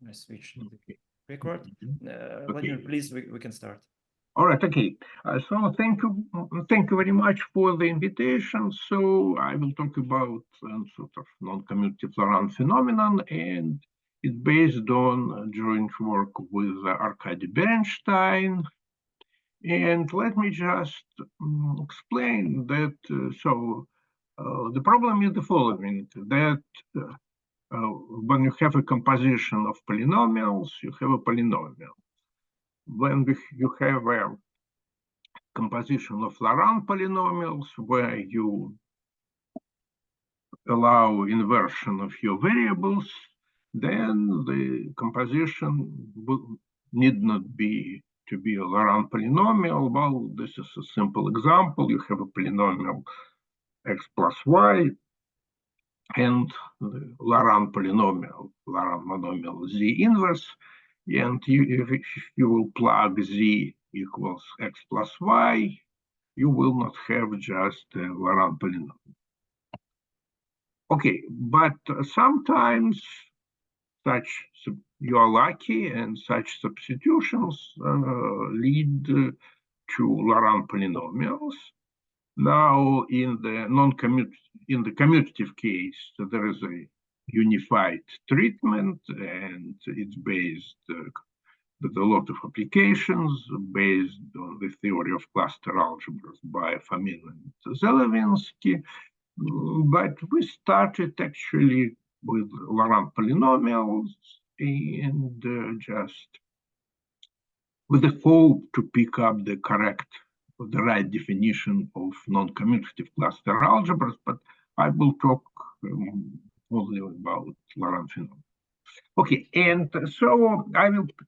I switch to the record. Okay. Vladimir, please, we can start. All right. Okay. So thank you very much for the invitation. So I will talk about sort of non-commutative Laurent phenomenon, and it's based on joint work with Arkady Berenstein. And let me just explain that. The problem is the following: that when you have a composition of polynomials, you have a polynomial. When you have a composition of Laurent polynomials where you allow inversion of your variables, then the composition need not be to be a Laurent polynomial. Well, this is a simple example. You have a polynomial x plus y and the Laurent polynomial, Laurent monomial z inverse. And if you will plug z equals x plus y, you will not have just a Laurent polynomial. Okay, but sometimes you are lucky and such substitutions lead to Laurent polynomials. Now, in the commutative case, there is a unified treatment, and it's based with a lot of applications based on the theory of cluster algebras by Fomin and Zelevinsky. But we started actually with Laurent polynomials and just with the hope to pick up the right definition of non-commutative cluster algebras, but I will talk only about Laurent phenomenon. Okay, and so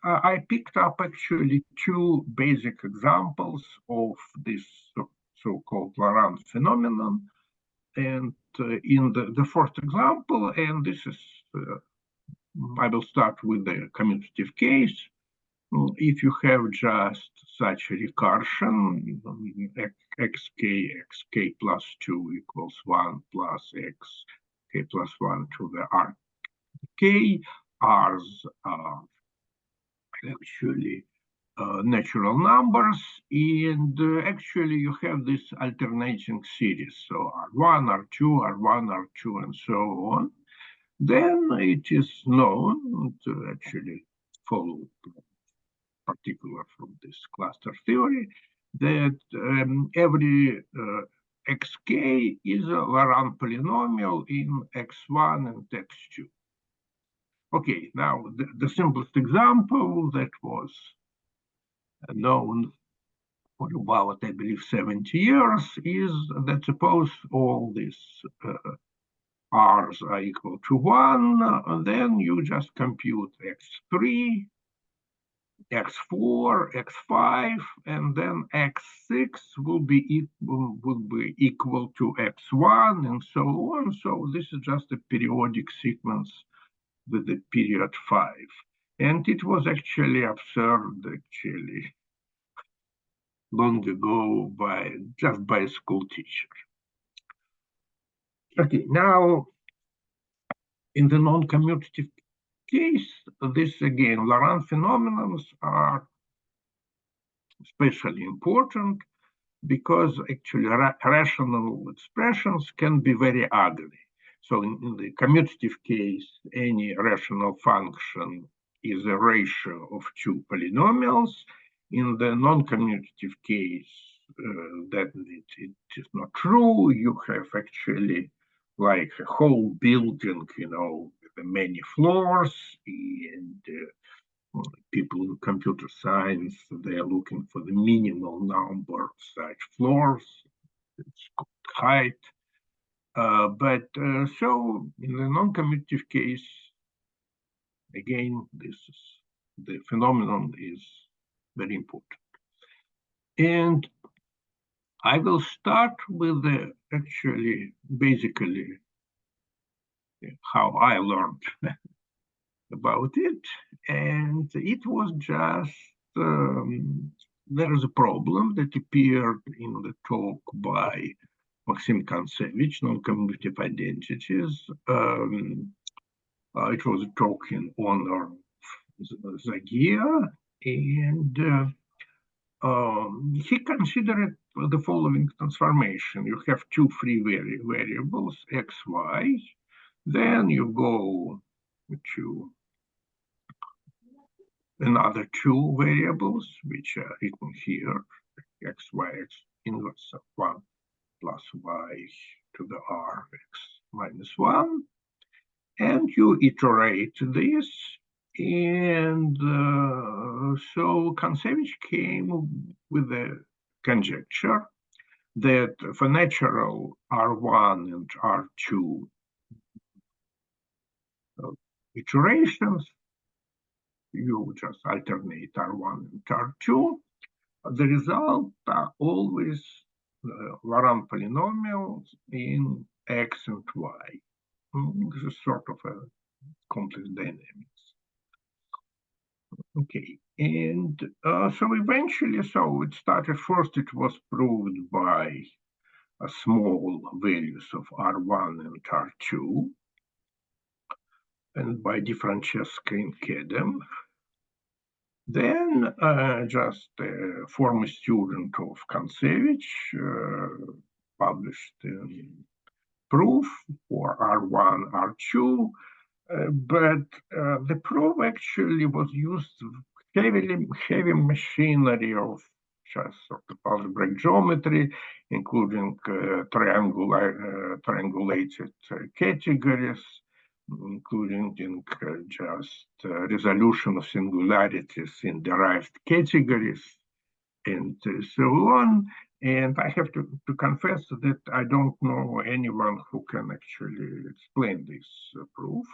I picked up actually two basic examples of this so-called Laurent phenomenon. And in the first example, and this is, I will start with the commutative case. If you have just such a recursion, xk plus 2 equals 1 plus xk plus 1 to the rk, r's are actually natural numbers, and actually you have this alternating series, so R1, R2, R1, R2, and so on. Then it is known to actually follow particular from this cluster theory that every xk is a Laurent polynomial in x1 and x2. Okay, now the simplest example that was known for about, I believe, 70 years is that suppose all these r's are equal to 1, then you just compute x3, x4, x5, and then x6 will be equal to x1, and so on. So this is just a periodic sequence with the period 5. And it was actually observed long ago just by a school teacher. Okay, now in the non-commutative case, this again, Laurent phenomena are especially important because actually rational expressions can be very ugly. So in the commutative case, any rational function is a ratio of two polynomials. In the non-commutative case, that it is not true. You have actually like a whole building, with many floors, and people in computer science, they are looking for the minimal number of such floors. It's called height. So in the non-commutative case, again, the phenomenon is very important. And I will start with basically how I learned about it. And it was just, there is a problem that appeared in the talk by Maxim Kontsevich, non-commutative identities. It was a talk in honor Zagier, and he considered the following transformation. You have two free variables, x, y. Then you go to another two variables, which are written here, x, y, x inverse of 1 plus y to the r x minus 1. And you iterate this. And so Kontsevich came with a conjecture that for natural R1 and R2 iterations, you just alternate R1 and R2. The result are always Laurent polynomials in X and Y. This is sort of a complex dynamics. Okay, and so eventually, so it started first, it was proved by small values of R1 and R2, and by DeFrancesco and Kedem. Then just a former student of Kontsevich published proof for R1, R2, but the proof actually was used heavy machinery of just sort of algebraic geometry, including triangulated categories, including just resolution of singularities in derived categories, and so on. And I have to confess that I don't know anyone who can actually explain this proof.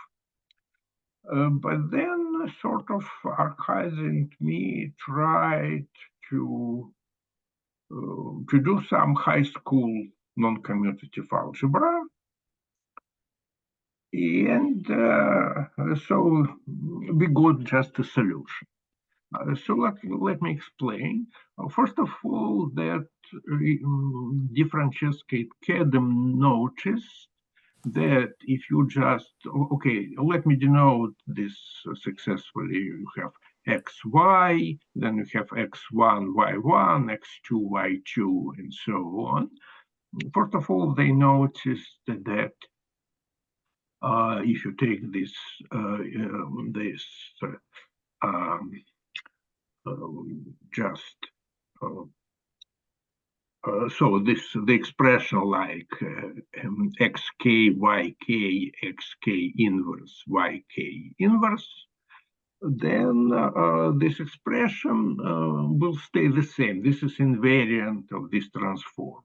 But then sort of Arkady and me tried to do some high school non-commutative algebra. And so we got just a solution. So let me explain. First of all, that DeFrancesco and Kedem noticed that if you just, okay, let me denote this successfully. You have xy, then you have x1, y1, x2, y2, and so on. First of all, they noticed that if you take this just so the expression like xk, yk, xk inverse, yk inverse, then this expression will stay the same. This is invariant of this transform.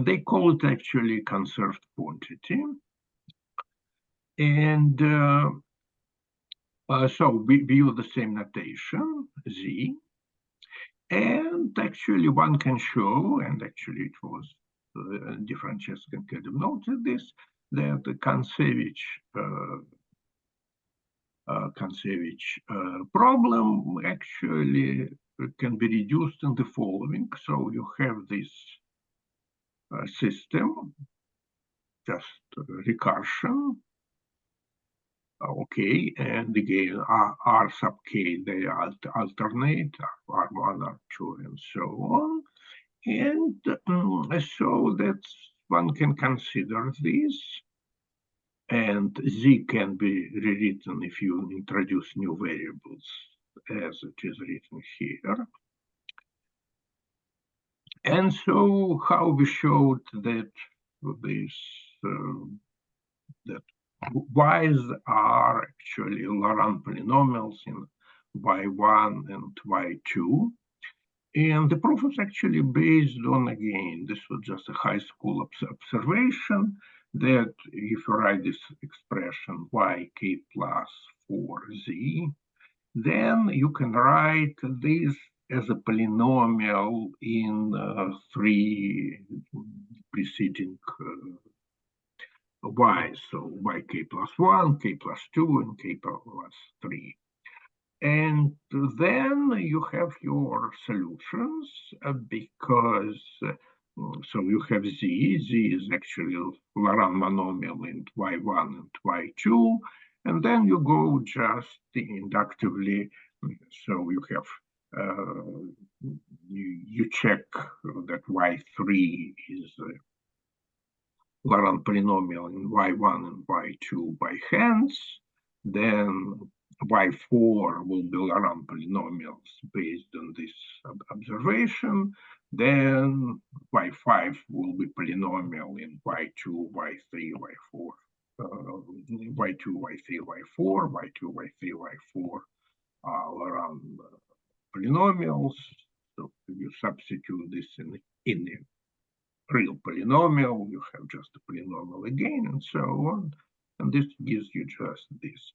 They call it actually conserved quantity. And so we use the same notation, z. And actually one can show, and actually it was DeFrancesco and Kedem noted this, that the Kontsevich problem actually can be reduced in the following. So you have this system, just recursion. Okay, and again, R sub k, they alternate, R1, R2, and so on. And so that one can consider this. And z can be rewritten if you introduce new variables, as it is written here. And so how we showed that this that y's are actually Laurent polynomials in y1 and y2. And the proof is actually based on, again, this was just a high school observation, that if you write this expression yk plus 4z, then you can write this as a polynomial in three preceding y, so yk plus 1, k plus 2, and k plus 3. And then you have your solutions because, so you have z is actually Laurent monomial in y1 and y2, And then you go just inductively. So you have you check that y3 is Laurent polynomial in y1 and y2 by hands. Then y4 will be Laurent polynomials based on this observation. Then y5 will be polynomial in y2, y3, y4. Y2, y3, y4, y2, y3, y4 are Laurent polynomials. So if you substitute this in the real polynomial, you have just a polynomial again, and so on. And this gives you just this.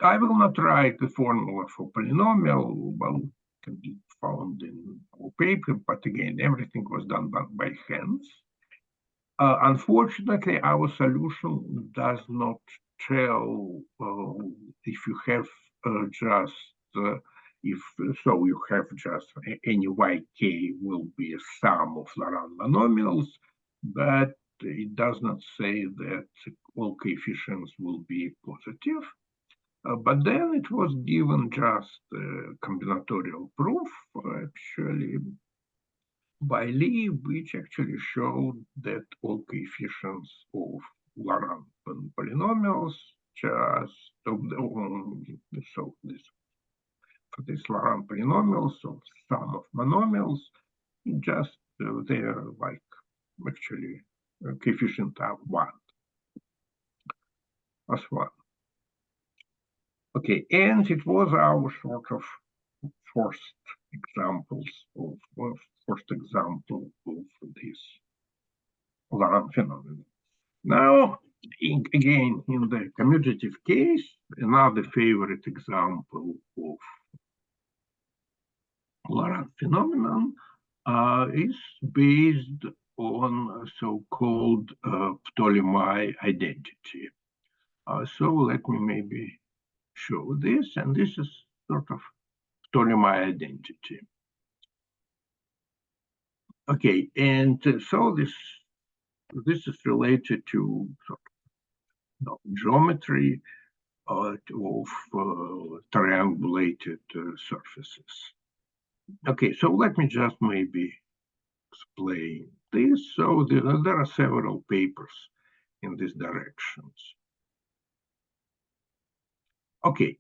I will not write the formula for polynomial, well, can be found in our paper, but again, everything was done by hands. Unfortunately, our solution does not tell if you have just if so you have just any yk will be a sum of Laurent monomials, but it does not say that all coefficients will be positive. But then it was given just combinatorial proof, actually, by Lee, which actually showed that all coefficients of Laurent polynomials just so this for this Laurent polynomials, so sum of monomials, just they're like actually coefficient of 1 as 1. Okay, and it was our sort of first example of this Laurent phenomenon. Now, again, in the commutative case, another favorite example of Laurent phenomenon is based on so-called Ptolemy identity. So let me maybe show this, and this is sort of Ptolemy identity. Okay, and so this is related to sort of geometry of triangulated surfaces. Okay, so let me just maybe explain this. So there are several papers in these directions. Okay.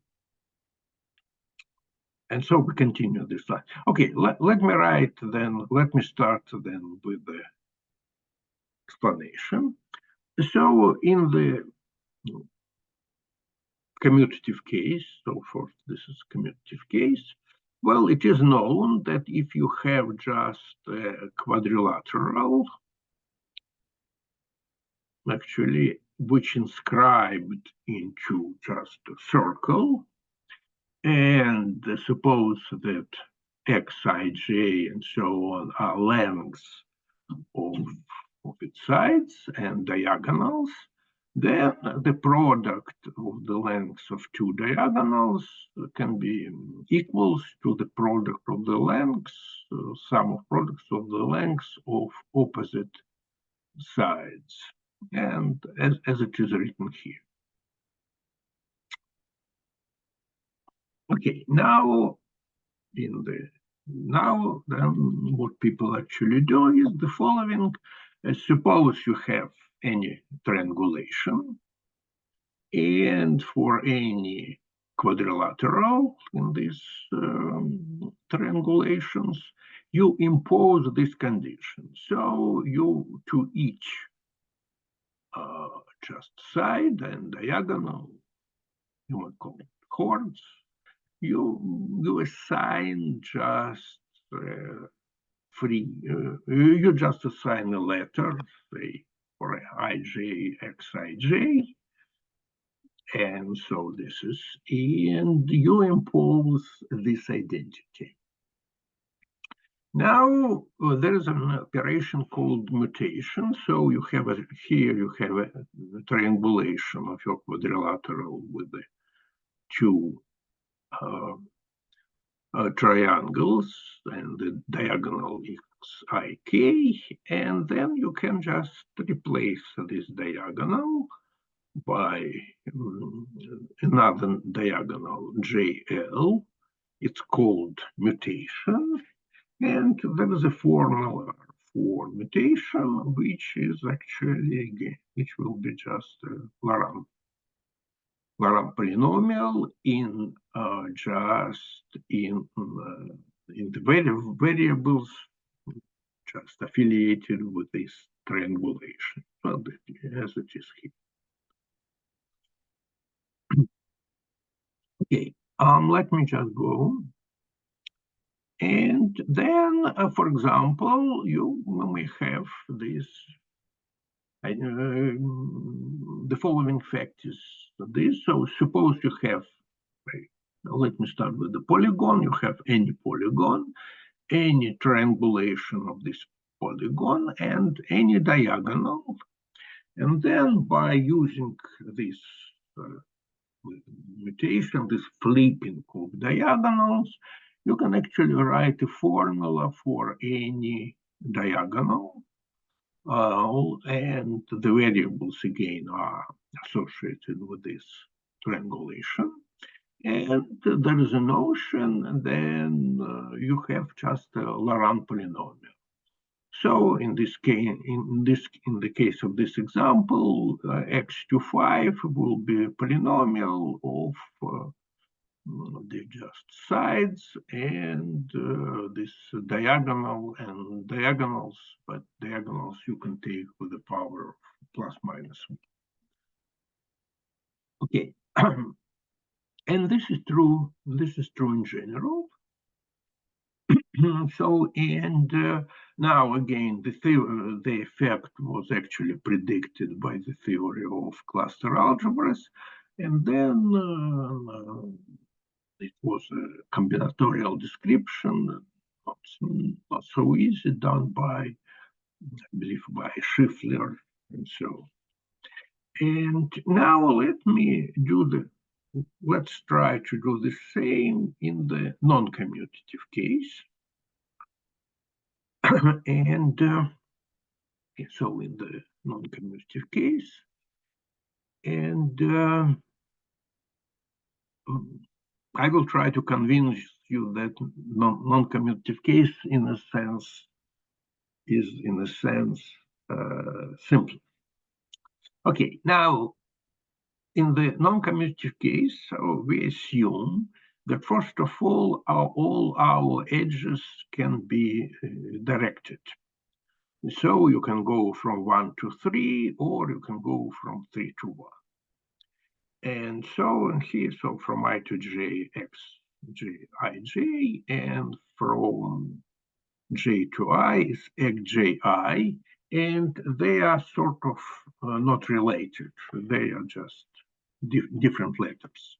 And so we continue this slide. Okay, let me start then with the explanation. So in the commutative case, so first this is commutative case, well, it is known that if you have just a quadrilateral, actually, which inscribed into just a circle, and suppose that xij and so on are lengths of its sides and diagonals, then the product of the lengths of two diagonals can be equals to the product of the lengths, sum of products of the lengths of opposite sides, and as it is written here. Okay, now then what people actually do is the following. Suppose you have any triangulation, and for any quadrilateral in these triangulations, you impose this condition. So you, to each just side and diagonal, you might call it chords, you assign just you just assign a letter, say for ij, xij, and so this is, and you impose this identity. Now there is an operation called mutation. So you have here you have a triangulation of your quadrilateral with the two triangles and the diagonal xik, and then you can just replace this diagonal by another diagonal JL. It's called mutation, and there is a formula for mutation, which is actually, again, which will be just a Laurent polynomial in just in the variables just affiliated with this triangulation, well, as it is here. Okay, let me just go. And then, for example, you may have this, the following fact is this. So suppose you have, let me start with the polygon. You have any polygon, any triangulation of this polygon, and any diagonal. And then by using this mutation, this flipping of diagonals, you can actually write a formula for any diagonal, and the variables again are associated with this triangulation. And there is a notion, and then you have just a Laurent polynomial. So in this case, in the case of this example, x to 5 will be a polynomial of the just sides and this diagonal and diagonals, but diagonals you can take with the power of plus minus 1. Okay, and this is true in general. So, and now again, the effect was actually predicted by the theory of cluster algebras, and then it was a combinatorial description, not so easy, done by, I believe, by Schiffler and so. And now let's try to do the same in the non-commutative case. And so in the non-commutative case, and I will try to convince you that non-commutative case, in a sense, is simple. Okay, now in the non-commutative case, so we assume that first of all our edges can be directed. So you can go from 1 to 3, or you can go from 3 to 1. And so and here, so from I to j, x, j, I, j, and from j to I is x, j, I, and they are sort of not related. They are just different letters.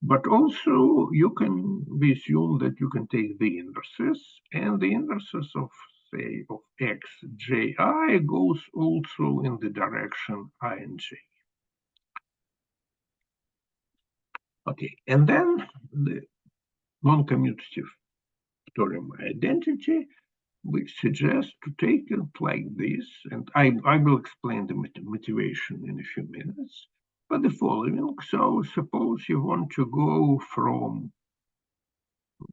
But also we assume that you can take the inverses, and the inverses of, say, of x, j, I goes also in the direction I and j. Okay, and then the non-commutative theorem identity, which suggests to take it like this, and I will explain the motivation in a few minutes, but the following. So suppose you want to go from,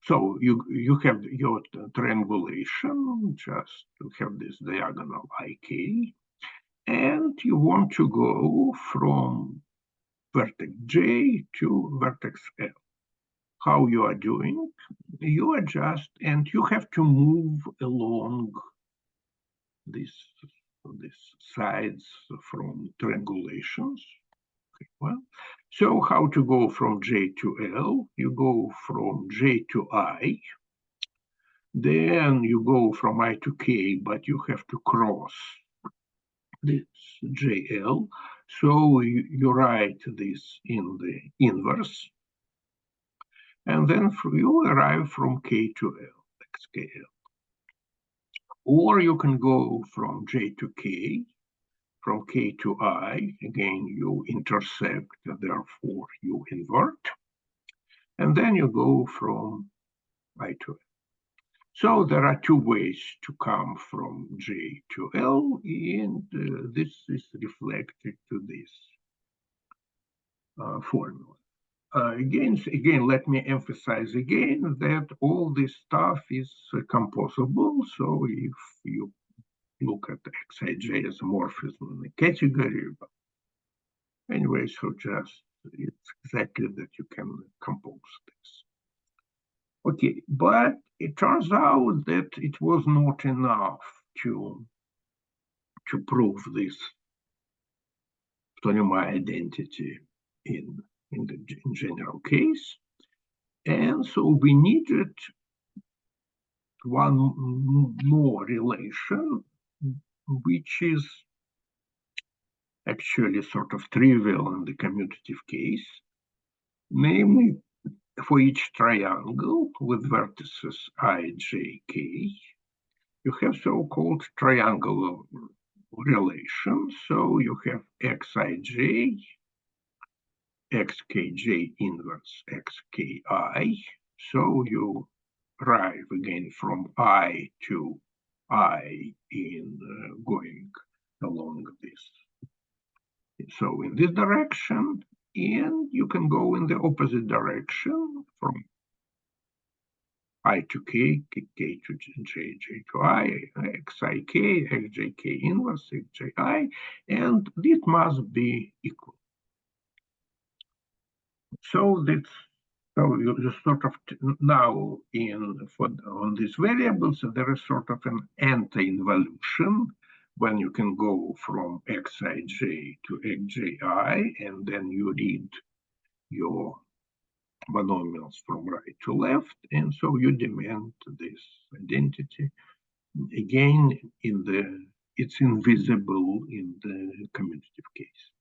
so you have your triangulation, just to have this diagonal ik, and you want to go from vertex j to vertex l. How you are doing? You adjust, and you have to move along these sides from triangulations. Okay, well, so how to go from j to l? You go from j to I, then you go from I to k, but you have to cross this JL. So you write this in the inverse, and then you arrive from k to l, xkl. Or you can go from j to k, from k to I. Again, you intersect, therefore you invert. And then you go from I to l. So there are two ways to come from j to l, and this is reflected to this formula. Again, let me emphasize again that all this stuff is composable. So if you look at Xij as a morphism in a category, but anyway, so just it's exactly that you can compose this. Okay, but it turns out that it was not enough to prove this polynomial identity in the general case. And so we needed one more relation, which is actually sort of trivial in the commutative case, namely for each triangle with vertices I, j, k, you have so-called triangular relation. So you have xij, xkj inverse xki. So you arrive again from I to I in going along this. So in this direction, and you can go in the opposite direction from I to k, k to j, j to I, xik, xjk inverse, xji, and this must be equal. So that's you sort of now on these variables there is sort of an anti-involution when you can go from xij to xji, and then you read your monomials from right to left, and so you demand this identity. Again, it's invisible in the commutative case.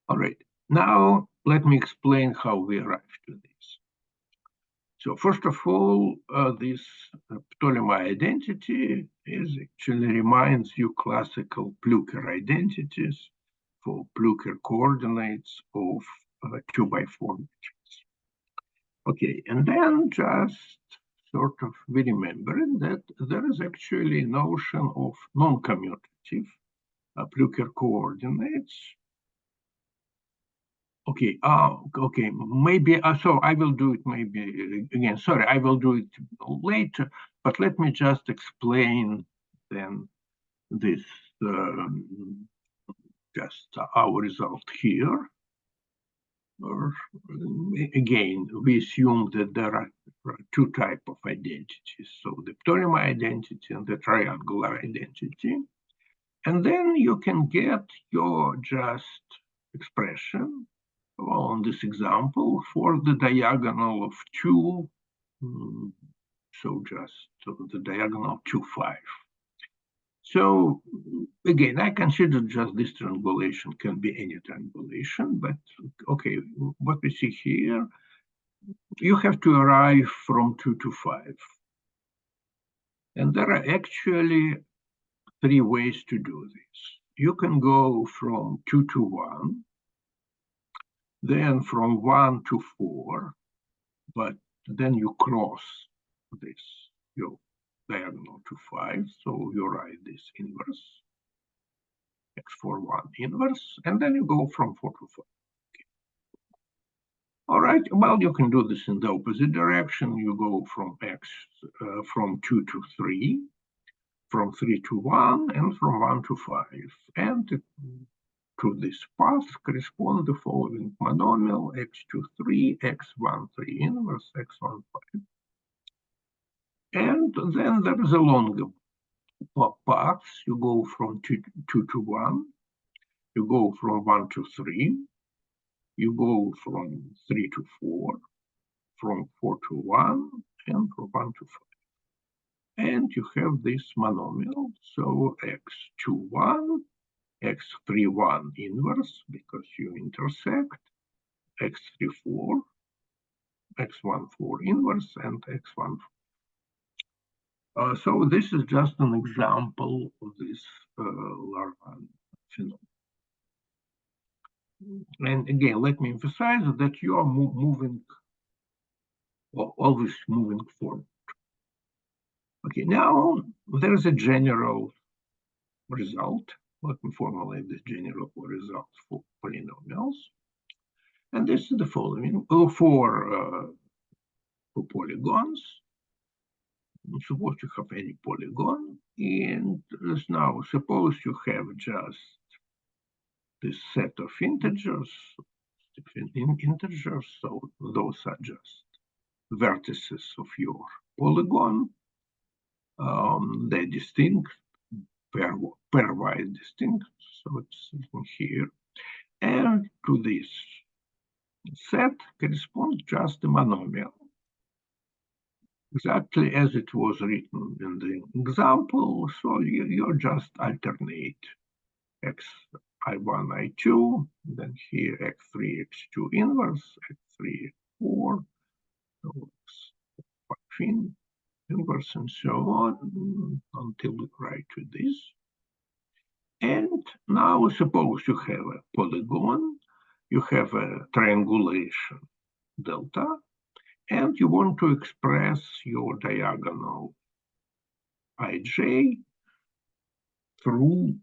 All right, now let me explain how we arrived to this. So first of all, this Ptolemaic identity actually reminds you classical Plücker identities for Plücker coordinates of 2x4 matrices. Okay, and then just sort of we remember that there is actually a notion of non-commutative Plücker coordinates. Okay, okay, maybe, so I will do it maybe again, sorry, I will do it later, but let me just explain then this, just our result here. Or, again, we assume that there are two types of identities, so the Ptolemaic identity and the triangular identity, and then you can get your just expression on this example for the diagonal of 2, so just the diagonal 2, 5. So again, I consider just this triangulation can be any triangulation, but okay, what we see here, you have to arrive from 2 to 5. And there are actually 3 ways to do this. You can go from 2 to 1, then from 1 to 4, but then you cross this, your diagonal to 5, so you write this inverse, x4, 1 inverse, and then you go from 4 to 5. Okay. All right, well, you can do this in the opposite direction. You go from from 2 to 3, from 3 to 1, and from 1 to 5. And to this path correspond the following monomial x23, x13 inverse, x15. And then there is a longer path. You go from 2 to 1, you go from 1 to 3, you go from 3 to 4, from 4 to 1, and from 1 to 5. And you have this monomial, so x21, x31 inverse, because you intersect, x34, x14 inverse, and x14. So this is just an example of this Laurent phenomenon. And again, let me emphasize that you are moving, always moving forward. Okay, now there is a general result. Let me formulate this general result for polynomials. And this is the following for polygons. Suppose you have any polygon, and now suppose you have just this set of integers, so those are just vertices of your polygon. They're distinct, pairwise distinct, so it's here. And to this set corresponds just a monomial, exactly as it was written in the example. So you just alternate xi1, i2, then here x3, x2 inverse, x3, x4, so x5 inverse, and so on until we write to this. And now suppose you have a polygon, you have a triangulation delta, and you want to express your diagonal ij through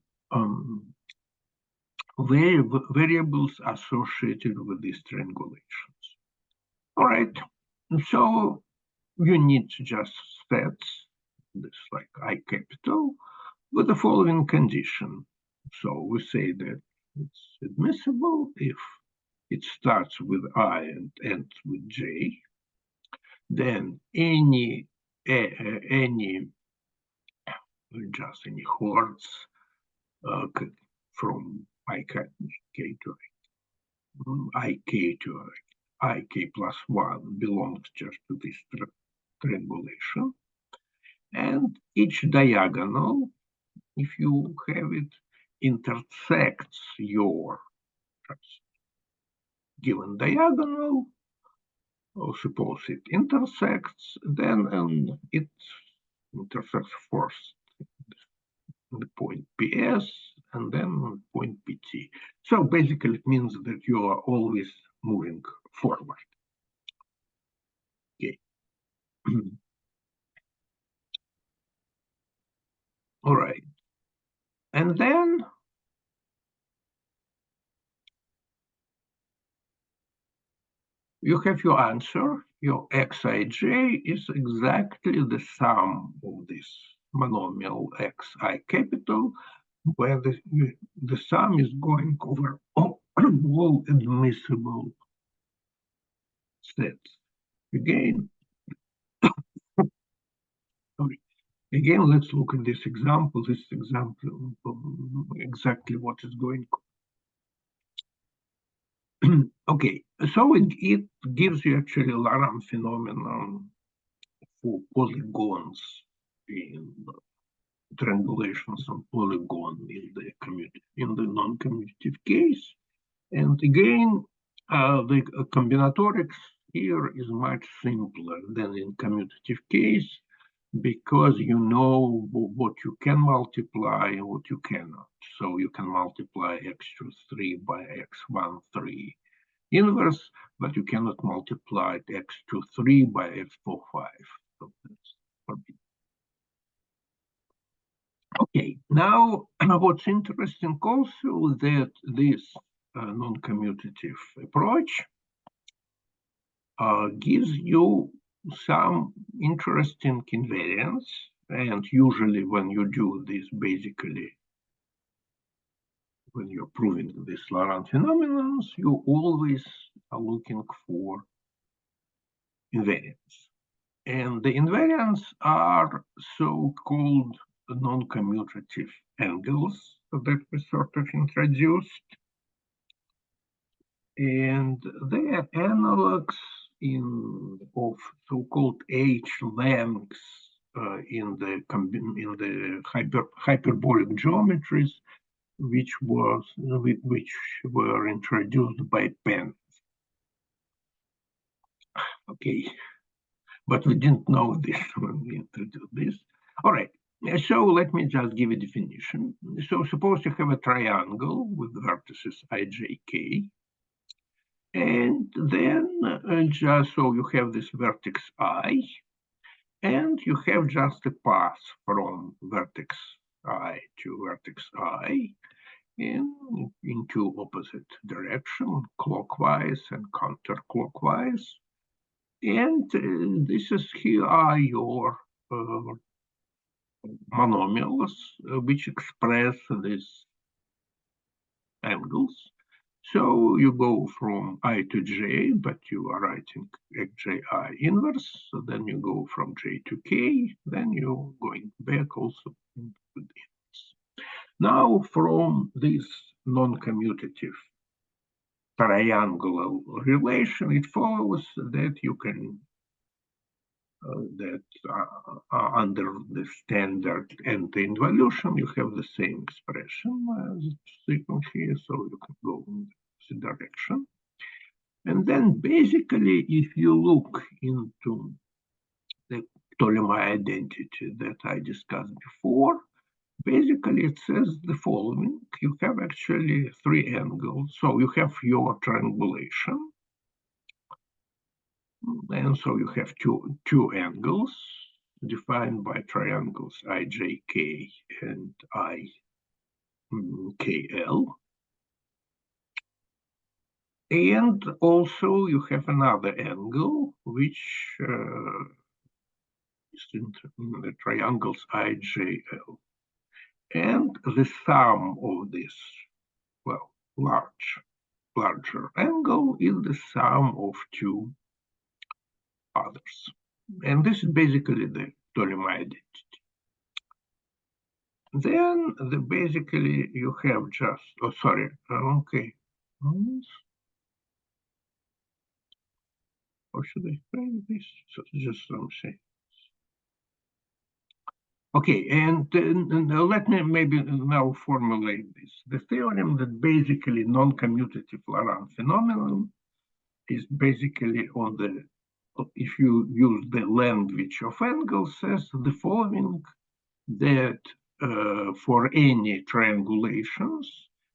variables associated with these triangulations. All right, so you need just sets, this like I capital, with the following condition. So we say that it's admissible if it starts with I and ends with J. Then any hordes from ik to ik plus 1 belongs just to this triangulation. And each diagonal, if you have it, intersects your given diagonal, or suppose it intersects, then it intersects first the point PS and then point PT. So basically it means that you are always moving forward. Okay. All right. And then you have your answer. Your xij is exactly the sum of this monomial xi capital, where the sum is going over all admissible sets. Again, let's look at this example. This example, exactly what is going on. Okay, so it gives you actually a Laurent phenomenon for polygons in triangulations on polygon in the non-commutative case. And again, the combinatorics here is much simpler than in commutative case, because you know what you can multiply and what you cannot. So you can multiply x23 by x13 inverse, but you cannot multiply x23 by x45. So that's forbidden. Okay, now what's interesting also that this non-commutative approach gives you some interesting invariants, and usually when you do this, basically when you're proving this Laurent phenomenon, you always are looking for invariants. And the invariants are so-called non-commutative angles that we sort of introduced. And they are analogs of so-called H lengths in the hyperbolic geometries, which were introduced by Penn. Okay, but we didn't know this when we introduced this. All right, so let me just give a definition. So suppose you have a triangle with vertices ijk, and then just so you have this vertex I, and you have just a path from vertex I to vertex I, in two opposite directions, clockwise and counterclockwise. And here are your monomials, which express these angles. So you go from I to j, but you are writing ji inverse. So then you go from j to k, then you're going back also into the inverse. Now from this non-commutative triangular relation, it follows that you can under the standard anti-involution, you have the same expression as sigma here, so you can go in this direction. And then basically, if you look into the Ptolemaic identity that I discussed before, basically it says the following. You have actually three angles. So you have your triangulation. And so you have two angles defined by triangles IJK and IKL. And also you have another angle, which is in the triangles IJL. And the sum of this, well, larger angle is the sum of two others. And this is basically the Ptolemaic identity. Then basically you have just, oh, sorry, okay. Or should I frame this? So just something. Okay, and let me maybe now formulate this. The theorem that basically non-commutative Laurent phenomenon is basically on the, if you use the language of angles, says the following, that for any triangulations,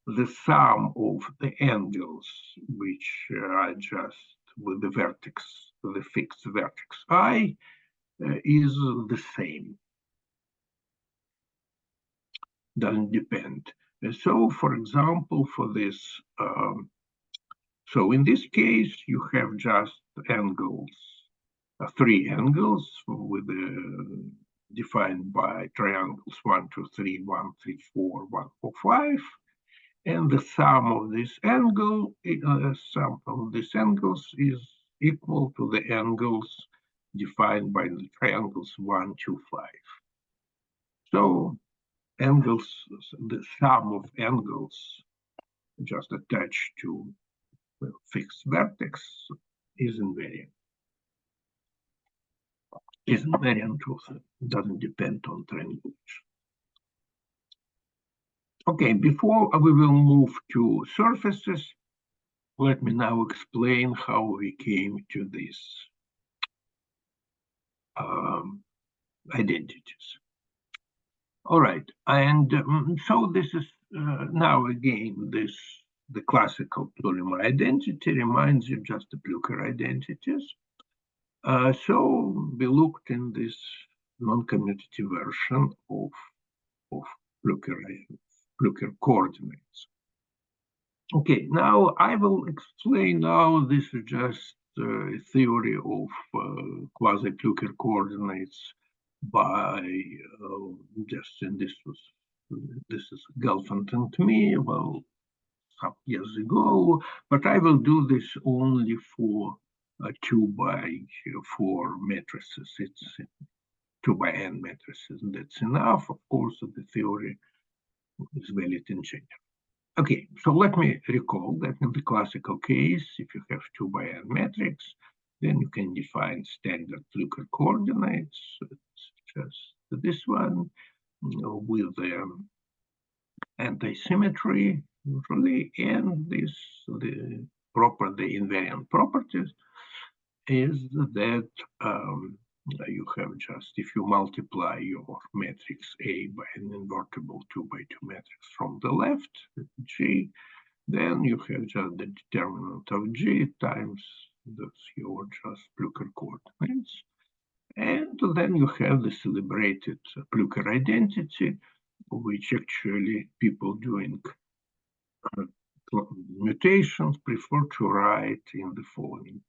the sum of the angles which are just with the vertex, the fixed vertex I, is the same. Doesn't depend. So, for example, for this, so in this case, you have just angles, three angles with defined by triangles 1, 2, 3, 1, 3, 4, 1, 4, 5. And the sum of this angle, sum of these angles is equal to the angles defined by the triangles 1, 2, 5. So angles, the sum of angles just attached to a fixed vertex is invariant. Is invariant also, doesn't depend on triangulation. Okay, before we will move to surfaces, let me now explain how we came to these identities. All right, and so this is now again the classical Ptolemaic identity reminds you just the Blücher identities. So we looked in this non-commutative version of Blücher coordinates. Okay, now I will explain now this is just a theory of quasi-Blücher coordinates by just, and this is Gelfand and me, well, some years ago, but I will do this only for 2 by 4 matrices. It's 2 by n matrices, and that's enough. Of course, the theory is valid in general. Okay, so let me recall that in the classical case, if you have 2 by n matrix, then you can define standard Blücher coordinates, just this one, with the anti-symmetry usually, and the invariant properties is that you have just, if you multiply your matrix A by an invertible 2 by 2 matrix from the left, G, then you have just the determinant of G times your just Blücher coordinates. And then you have the celebrated Blücher identity, which actually people doing mutations, prefer to write in the following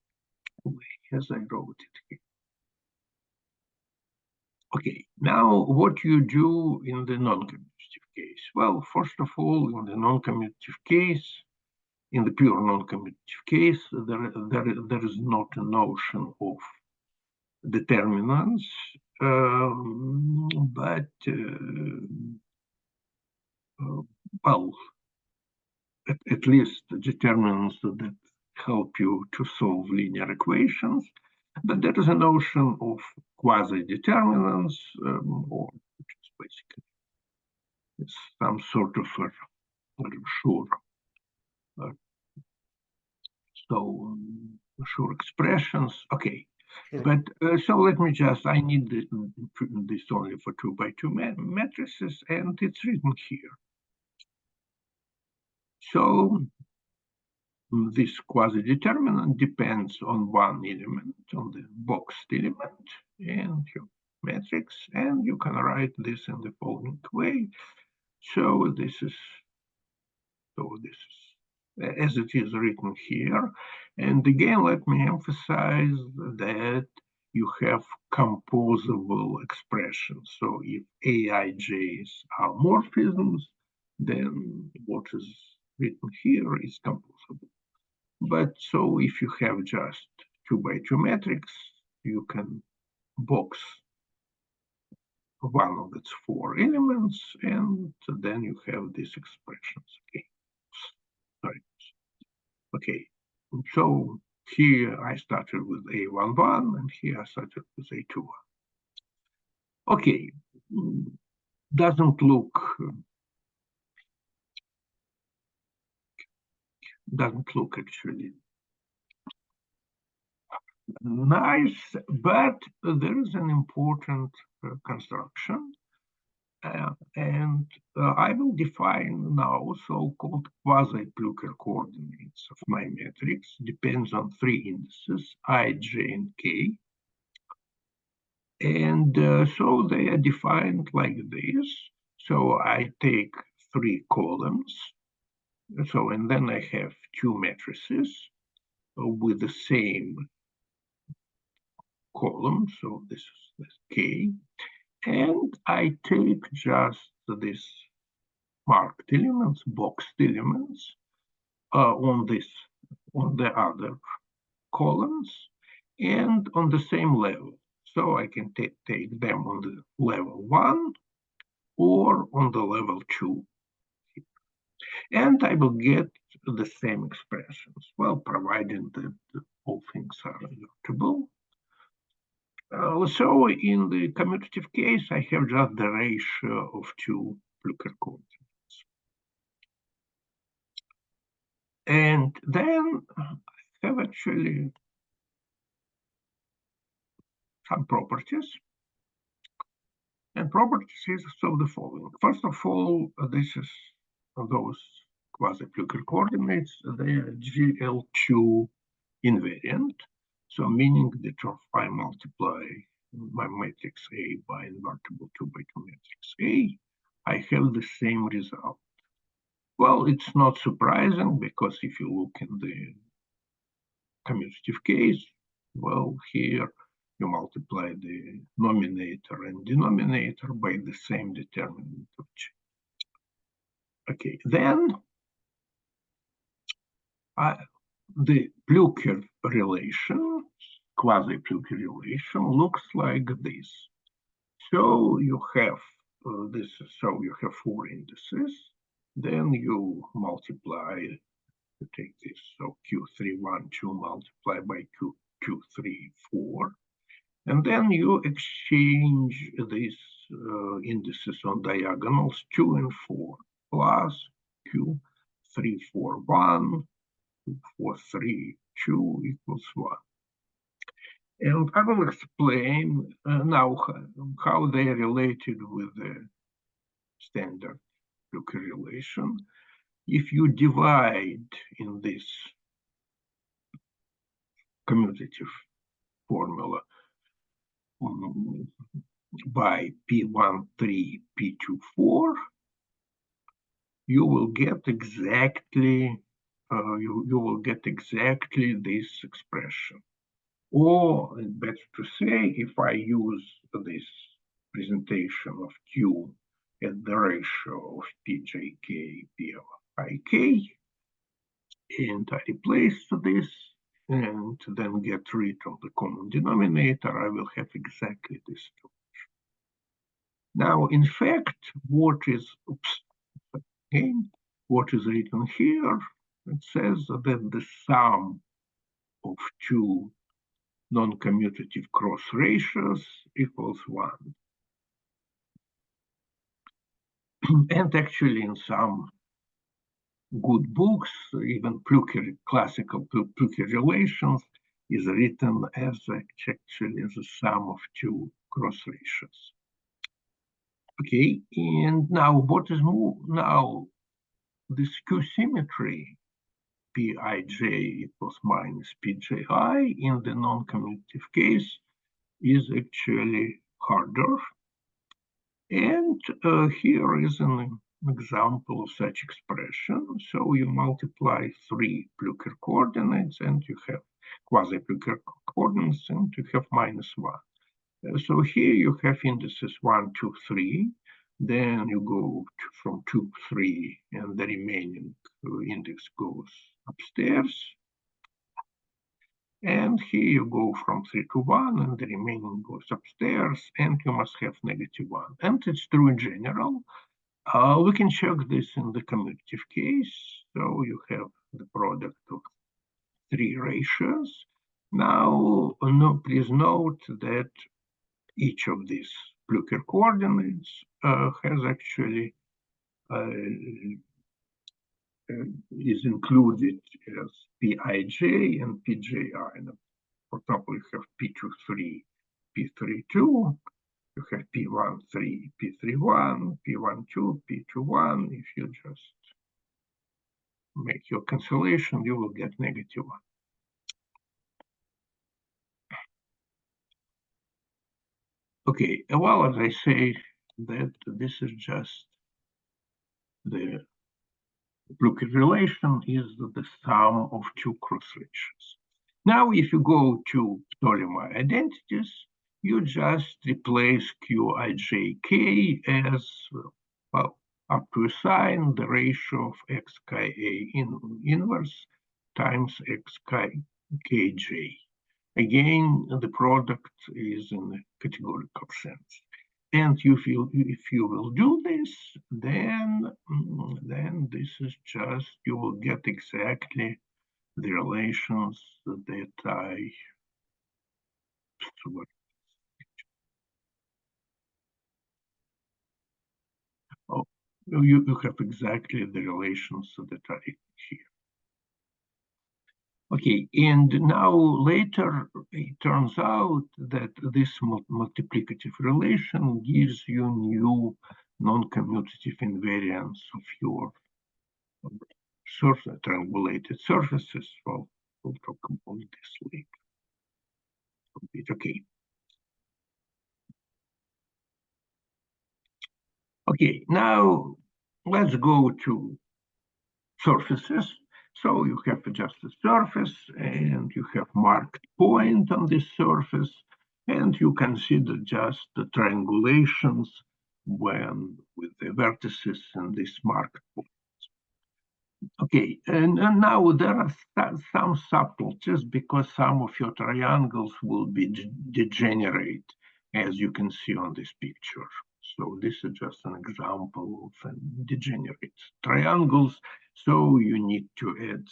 way, as I wrote it here. Okay, now what you do in the non-commutative case? Well, first of all, in the non-commutative case, in the pure non-commutative case, there is not a notion of determinants, but well, at least determinants that help you to solve linear equations. But there is a notion of quasi-determinants, or which is basically it's some sort of sure. Sure expressions. Okay. But so let me just, I need this only for 2 by 2 matrices, and it's written here. So this quasi-determinant depends on one element, on the boxed element, and your matrix, and you can write this in the following way. So this is as it is written here. And again, let me emphasize that you have composable expressions. So if AIJs are morphisms, then what is written here is composable. But so if you have just 2 by 2 matrix, you can box one of its 4 elements, and then you have these expressions. Okay. Sorry. Okay. So here I started with A11, and here I started with A21. Okay. Doesn't look actually nice, but there is an important construction, and I will define now so-called quasi-Plücker coordinates of my matrix. Depends on 3 indices, I, j, and k. And so they are defined like this. So I take 3 columns. So, and then I have 2 matrices with the same column. So this is K. And I take just this marked elements, boxed elements on the other columns and on the same level. So I can take them on the level 1 or on the level 2. And I will get the same expressions, well, provided that all things are immutable. So in the commutative case, I have just the ratio of 2 Plücker coordinates. And then I have actually some properties. And properties is so the following. First of all, this is those quasi-Plücker coordinates. They are GL2 invariant. So meaning that if I multiply my matrix A by invertible 2 by 2 matrix A, I have the same result. Well, it's not surprising, because if you look in the commutative case, well, here you multiply the numerator and denominator by the same determinant of J. Okay, then the Plücker relation, quasi-Plücker relation, looks like this. So you have this. So you have 4 indices. Then you multiply. You take this. So Q3, 1, 2 multiply by Q2, 3, 4, and then you exchange these indices on diagonals 2 and 4 plus Q3, 4, 1. 4, 3, 2 equals 1. And I will explain now how they are related with the standard Plücker relation. If you divide in this commutative formula by P13, P24, you will get exactly you will get exactly this expression. Or better to say, if I use this presentation of Q as the ratio of pjk p of ik, and I replace this and then get rid of the common denominator, I will have exactly this. Now, in fact, what is written here? It says that the sum of two non-commutative cross ratios equals 1. And actually, in some good books, even classical Plucher relations is written as actually the sum of two cross ratios. Okay, and now what is more? Now this Q symmetry Pij equals minus Pji in the non-commutative case is actually harder. And here is an example of such expression. So you multiply three Plucher coordinates and you have quasi-Plucher coordinates and you have -1. So here you have indices 1, 2, 3. Then you go from 2, 3, and the remaining index goes upstairs. And here you go from 3 to 1, and the remaining goes upstairs, and you must have -1. And it's true in general. We can check this in the commutative case. So you have the product of three ratios. Now, please note that each of these Plucher coordinates has actually is included as Pij and Pji. For example, you have P23, P32, you have P13, P31, P12, P21. If you just make your cancellation, you will get -1. Okay, well, as I say, that this is just the Plucher relation is the sum of two cross ratios. Now, if you go to Ptolemy identities, you just replace Qijk as, well, up to a sign, the ratio of xka inverse times xkj. Again, the product is in a categorical sense. And if you will do this, then this is just, you will get exactly the relations that I you have exactly the relations that are here. Okay, and now later it turns out that this multiplicative relation gives you new non-commutative invariance of your triangulated surfaces. Well, we'll talk about this later. Okay. Okay, now let's go to surfaces. So you have just a surface and you have marked point on this surface, and you consider just the triangulations when with the vertices in this marked point. Okay, and now there are some subtleties because some of your triangles will be degenerate, as you can see on this picture. So this is just an example of degenerate triangles. So you need to add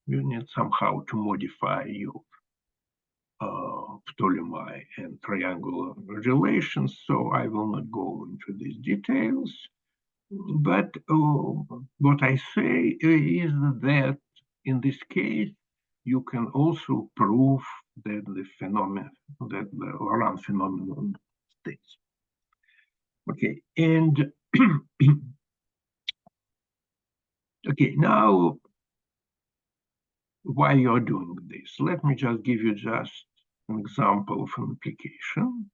you need somehow to modify your Ptolemy and triangular relations. So I will not go into these details. But what I say is that in this case, you can also prove that the Laurent phenomenon stays. Okay, and okay, now why you're doing this? Let me just give you just an example of an application.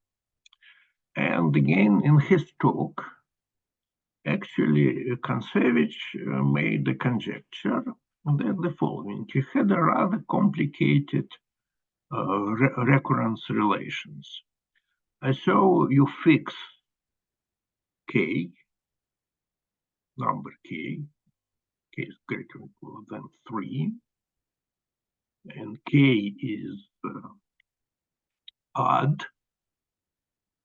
And again, in his talk, actually, Kontsevich made a conjecture that the following. He had a rather complicated recurrence relations. So you fix k, number k is greater or equal than 3, and k is odd,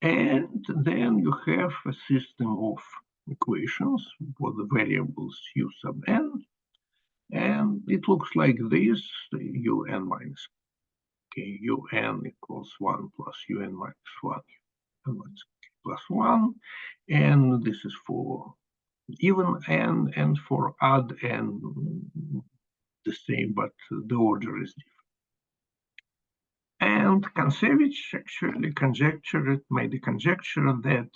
and then you have a system of equations for the variables u sub n, and it looks like this: un minus k, un equals 1 plus un minus 1, un minus k plus 1, and this is for even n, and for odd n the same, but the order is different. And Kontsevich actually made a conjecture that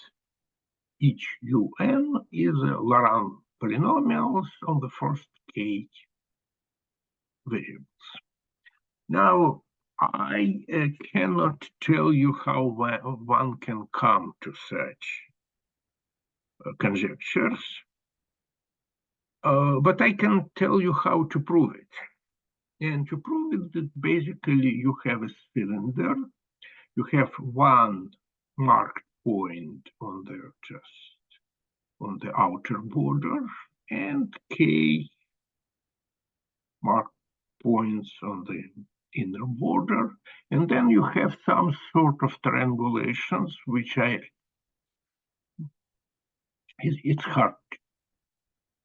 each un is a Laurent polynomials on the first k variables. Now, I cannot tell you how one can come to such conjectures, but I can tell you how to prove it. And to prove it, that basically you have a cylinder, you have one marked point on the outer border, and k marked points on the inner border, and then you have some sort of triangulations, which it's hard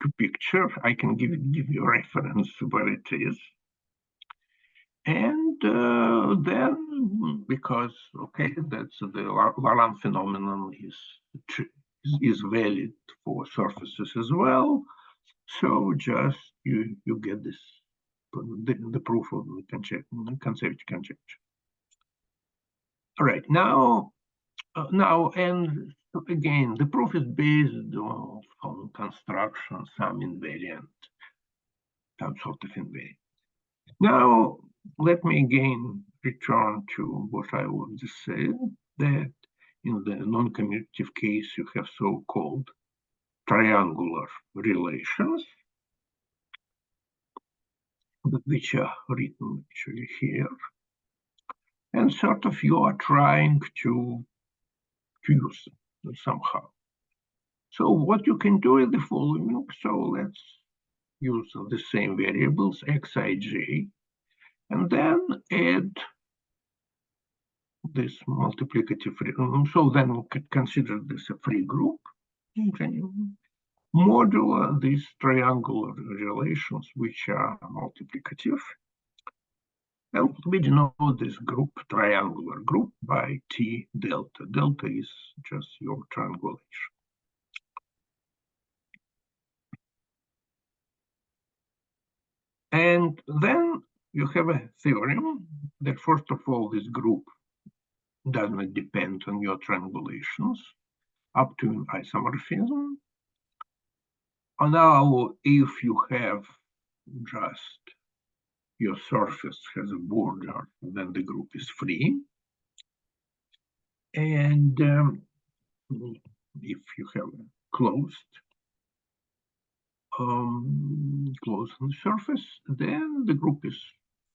to picture. I can give you a reference where it is. And then, because, okay, that's the Laurent phenomenon is valid for surfaces as well. So just you get this, the proof of the Kontsevich conjecture. All right, now, and again, the proof is based on construction, some sort of invariant. Now, let me again return to what I already said, that in the non-commutative case, you have so-called triangular relations, which are written actually here. And sort of you are trying to use them somehow. So what you can do is the following. So let's use the same variables, xij, and then add this multiplicative. So then consider this a free group. Okay. Modulo these triangular relations, which are multiplicative. And we denote this group, triangular group, by T delta. Delta is just your triangulation. And then you have a theorem that, first of all, this group does not depend on your triangulations up to an isomorphism. And now, if you have just your surface has a border, then the group is free. And if you have a closed surface, then the group is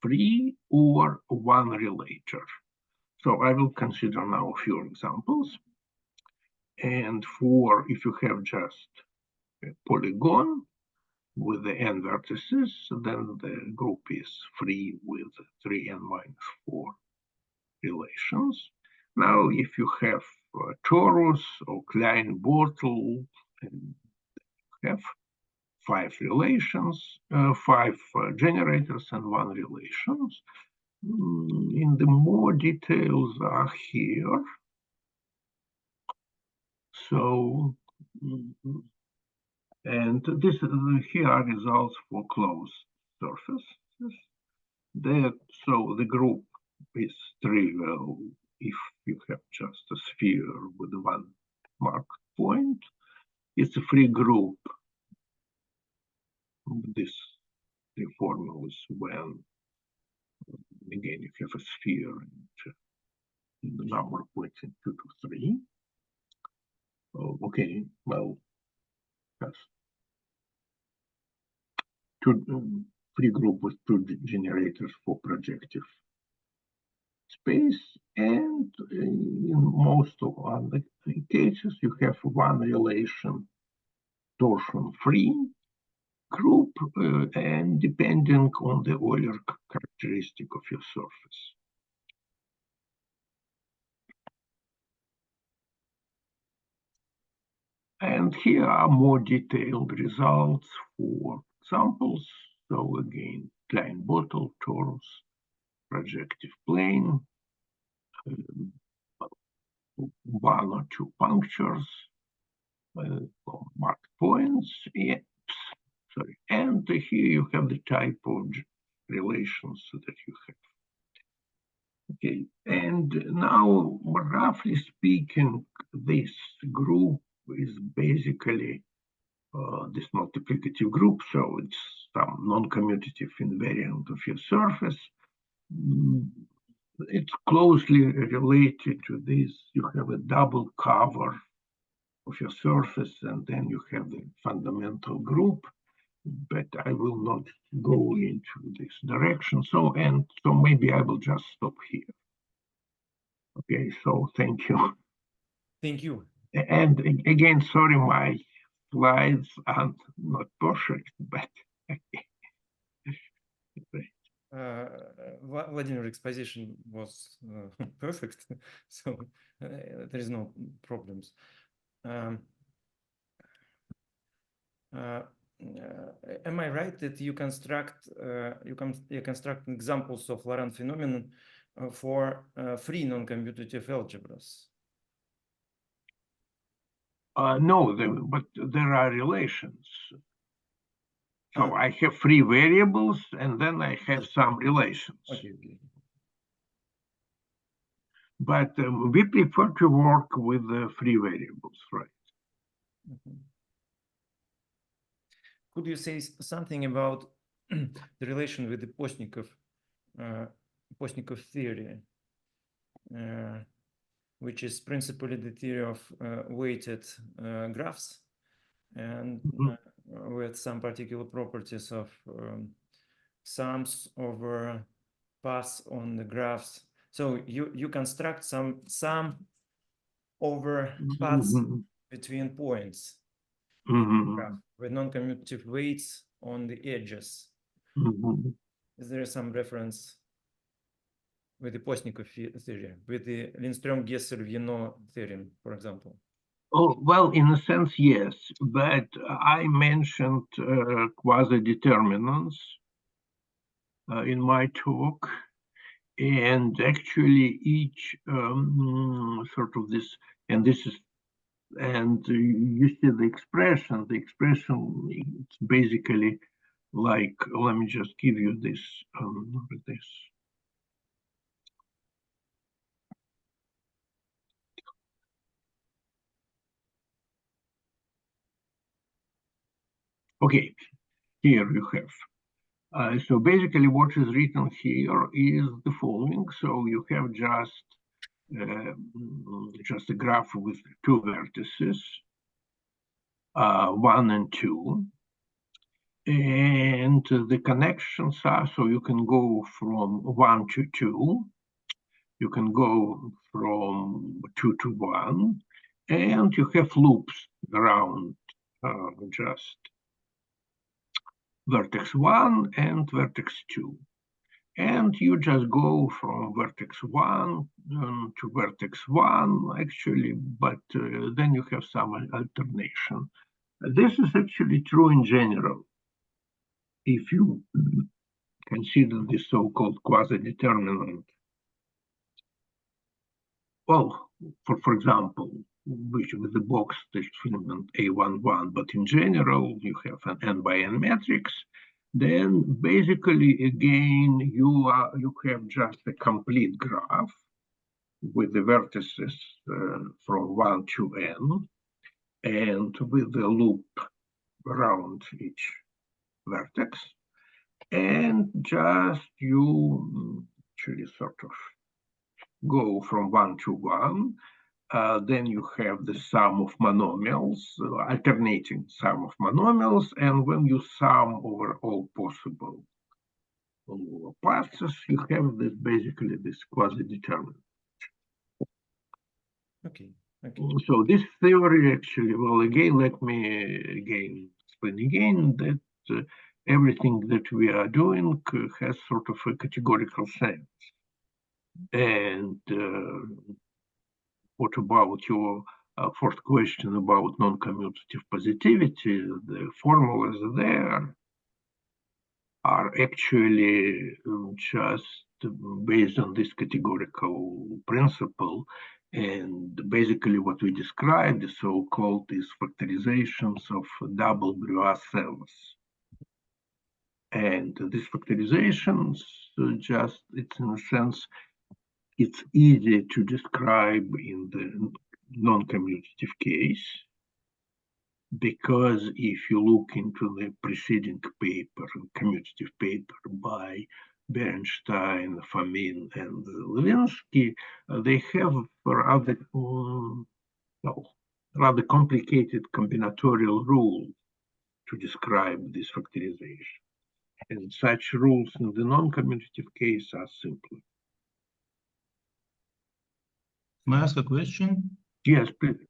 free or one relator. So I will consider now a few examples. And for if you have just a polygon with the n vertices, then the group is free with 3n minus 4 relations. Now, if you have torus or Klein Bortle, and have 5 relations, 5 generators and 1 relations. In the more details are here. So, and this here are results for closed surfaces. So the group is trivial if you have just a sphere with one marked point. It's a free group. This the formulas when, again, if you have a sphere and the number of points in 2 to 3. Oh, okay, well, has two free group with two generators for projective space, and in most of other cases you have one relation torsion free group and depending on the Euler characteristic of your surface. And here are more detailed results for examples. So again, Klein bottle, torus, projective plane, one or two punctures, marked points, sorry, and here you have the type of relations that you have. Okay, and now, roughly speaking, this group is basically this multiplicative group, so it's some non-commutative invariant of your surface. It's closely related to this. You have a double cover of your surface, and then you have the fundamental group, but I will not go into this direction. So maybe I will just stop here. Okay, so thank you. Thank you. And again, sorry, my slides are not perfect, but Vladimir exposition was perfect, so there is no problems. Am I right that you construct you construct examples of Laurent phenomenon for free non-commutative algebras? No, but there are relations. So I have free variables, and then I have some relations. Okay. But we prefer to work with free variables, right? Mm-hmm. Could you say something about the relation with the Postnikov theory, which is principally the theory of weighted graphs, and with some particular properties of sums over paths on the graphs. So you construct some sum over paths between points with non-commutative weights on the edges. Is there some reference with the Postnikov theory, with the Lindström-Gesser-Vienot theorem, for example? Oh, well, in a sense, yes, but I mentioned quasi-determinants in my talk, and actually each sort of this, and this is, and you see the expression it's basically like, let me just give you this, Okay, here you have. So basically what is written here is the following. So you have just a graph with two vertices, 1 and 2. And the connections are, so you can go from 1 to 2. You can go from 2 to 1. And you have loops around just vertex 1 and vertex 2. And you just go from vertex 1 to vertex 1, actually, but then you have some alternation. This is actually true in general. If you consider the so-called quasi-determinant, well, for example, which with the box filament A11, but in general, you have an n by n matrix, then basically, again, you have just a complete graph with the vertices from 1 to n, and with the loop around each vertex, and just you actually sort of go from 1 to 1. Then you have the sum of monomials, alternating sum of monomials, and when you sum over all possible paths, you have this basically this quasi-determinant. Okay. So this theory actually, well, again, let me explain again that everything that we are doing has sort of a categorical sense. And what about your fourth question about non-commutative positivity? The formulas there are actually just based on this categorical principle. And basically what we described, the so-called these factorizations of double Brouwer cells. And these factorizations just, it's in a sense, it's easy to describe in the non-commutative case, because if you look into the preceding paper, commutative paper by Berenstein, Fomin, and Levinsky, they have rather complicated combinatorial rules to describe this factorization. And such rules in the non-commutative case are simpler. May I ask a question? Yes, please.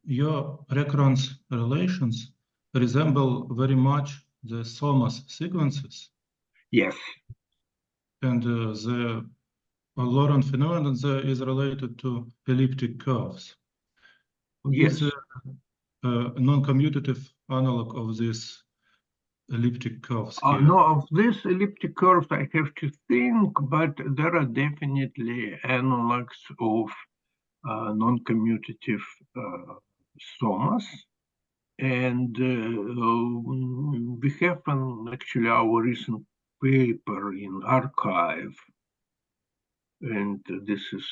Your recurrence relations resemble very much the Thomas sequences. Yes. And the Laurent phenomenon there is related to elliptic curves. Yes. Is a non-commutative analog of this elliptic curves here? No, of these elliptic curves I have to think, but there are definitely analogs of non-commutative Thomas. And we have actually our recent paper in archive, and this is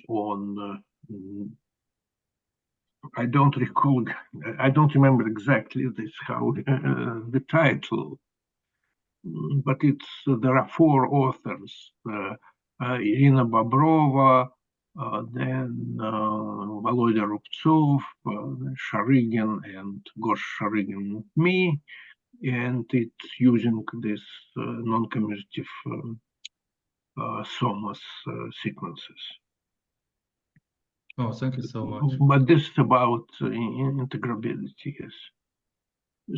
on, I don't recall, I don't remember exactly this, how the title, but it's, there are four authors, Irina Bobrova, then Volodya Rubtsov, Sharygin, and Gosh Sharygin and me, and it's using this non-commutative Thomas sequences. Oh, thank you so much. But this is about integrability, yes.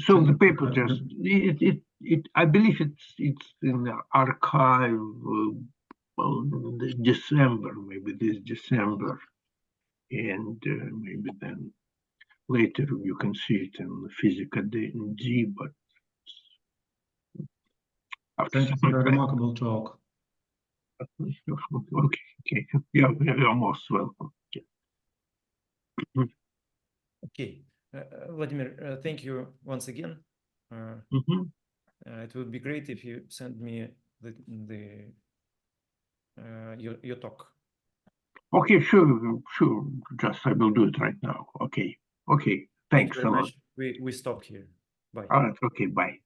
So the paper just, I believe it's in the archive, December, maybe this December, and maybe then later you can see it in Physica D, but thank you for a remarkable talk. Okay, you're most welcome. Okay, Vladimir, thank you once again. It would be great if you send me your talk. Okay, sure. Just I will do it right now. Okay. Thanks a lot. We stop here. Bye. All right. Okay. Bye.